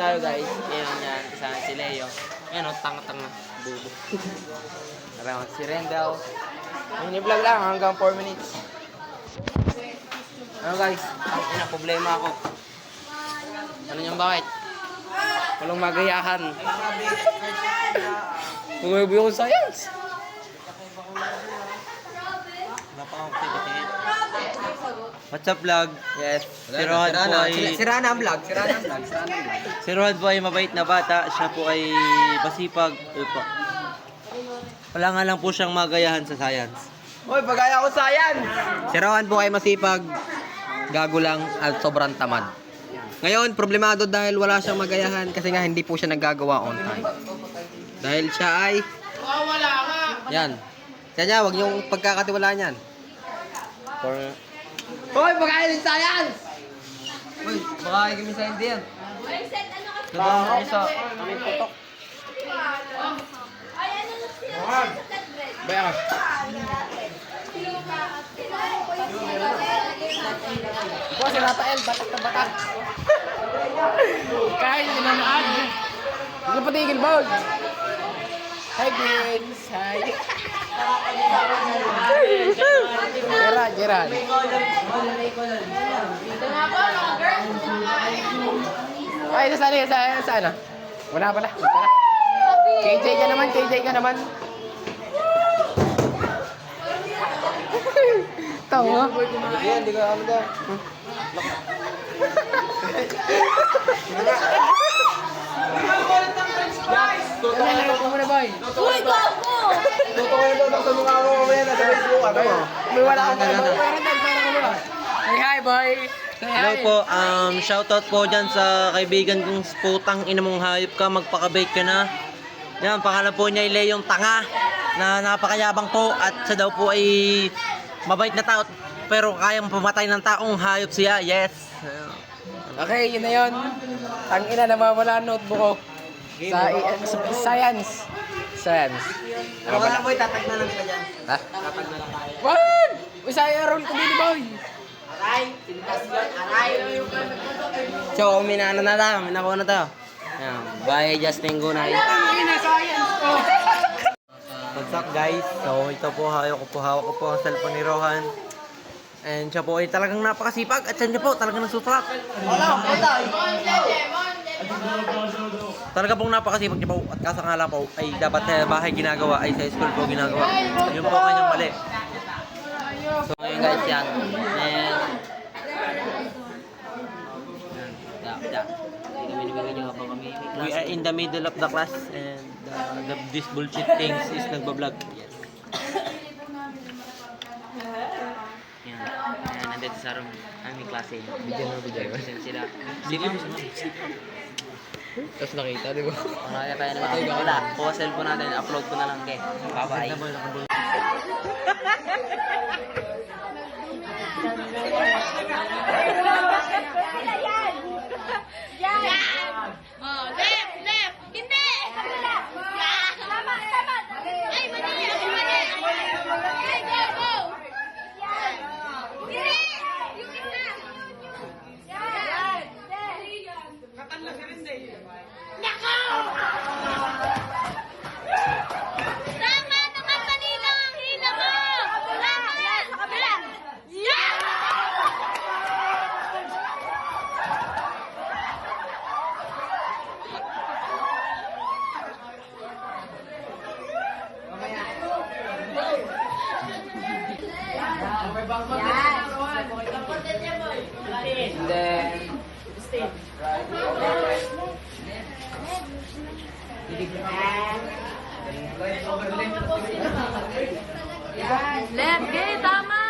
tayo guys. Yan yan. Kasama si Leo. Ayan o, tanga-tanga. Bubo. Around si Rendell. Mini-vlog lang hanggang 4 minutes. Ano guys? Ang problema ako. Ano niyang bakit? Walang magayahan. Tumabi ako sa science. What's up vlog? Yes. Si Rohan po ay... Sira na ang vlog. Si Rohan po ay mabait na bata. Siya po ay masipag. Wala nga lang po siyang magayahan sa science. Hoy, pagaya ko science! Si Rowan po ay masipag, gago lang at sobrang tamad. Ngayon, problemado dahil wala siyang magayahan kasi nga hindi po siya naggagawa on time. Dahil siya ay... Wala nga! Yan. Kanya, huwag niyong pagkakatiwalaan yan. Hoy, pagaya ng science! Uy, baka ikimi sa hindi yan. Baka isa. Kami putok. Bayan. Ikaw si Rafael, batak na batak. Kahit sinanaan. Hindi pa tigil, Bog. Hi, Vince. Hi. Gerard. Ay, saan na? Wala pala. KJ ka naman. Tawa. Yan, di ka ano ka. Lalaro ko muna, boy. Uy, gago! Tutukoy ito sa mukha mo mamaya na sa Facebook. Ano mo? May wala akong hi, boy. Hello po, shoutout po dyan sa kaibigan kong putang ina mong hayop ka, magpakabait ka na. Yan, pangalan po niya ay Leong Tanga, na napakayabang po at siya daw po ay mabait na tao, pero kayang pumatay ng taong hayop siya, yes. Okay, yun na yun. Ang ina nawawala ang notebook ko. Sa science. Ano ka lang boy, tatag na lang ka dyan. Ha? What? Uy, saya roll ko din, boy. So, minano na tayo, minakuha na tayo. Yan, bye Justin Gunay. What's up guys? So, ito po, hawak ko po ang cellphone ni Rohan. And siya po ay talagang napakasipag at siya po talagang nagsusulat. Talaga pong napakasipag niya po at kasangala po ay dapat sa bahay ginagawa ay sa school po ginagawa. Yun po kanyang mali. So ngayon guys yan. And we are in the middle of the class and this bullshit things is nagbablog. Yes. Yan. Ayan, nandito sa room aming klase. Bigyan sila. Sino? Tapos nakita, di ba? Marami pa yan naman. Wala. Kuha cellphone natin. Upload ko na lang kay. Bye-bye. Oh, left! Hindi! Kabila! Tama! Ay, mali! Okay, go! Hindi! Yung isa! Yan! Katang na si Rinday. Nako! Tama! Nakapali lang ang hila mo! Tama! Sa kabila! Yan! Left, gay, tama!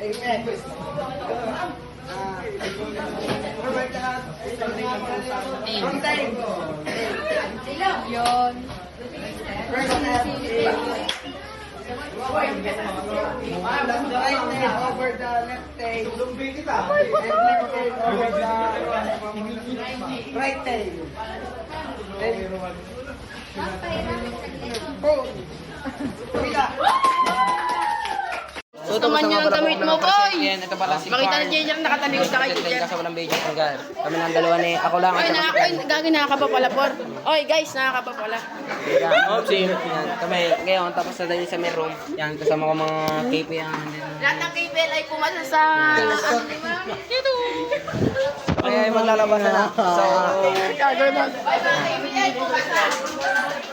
Amen. Yun. So, Gusto man yun ang damit mo, boy. Yan, ito pala si Makita Carl. ni Jay nakatalikod ka kay teacher. Kasi walang video tanggal. Kami ng dalawa ni, ako lang at Oy, saka si Carl. gagi nakaka pala, por. Oy, guys, nakaka pala. Yan, kami ngayon, tapos na din sa may room. Yan, kasama ko mga KP yan. Lahat ng KPL ay pumasa sa... Kaya maglalabas na. So, Bye, mga KPL, pumasa.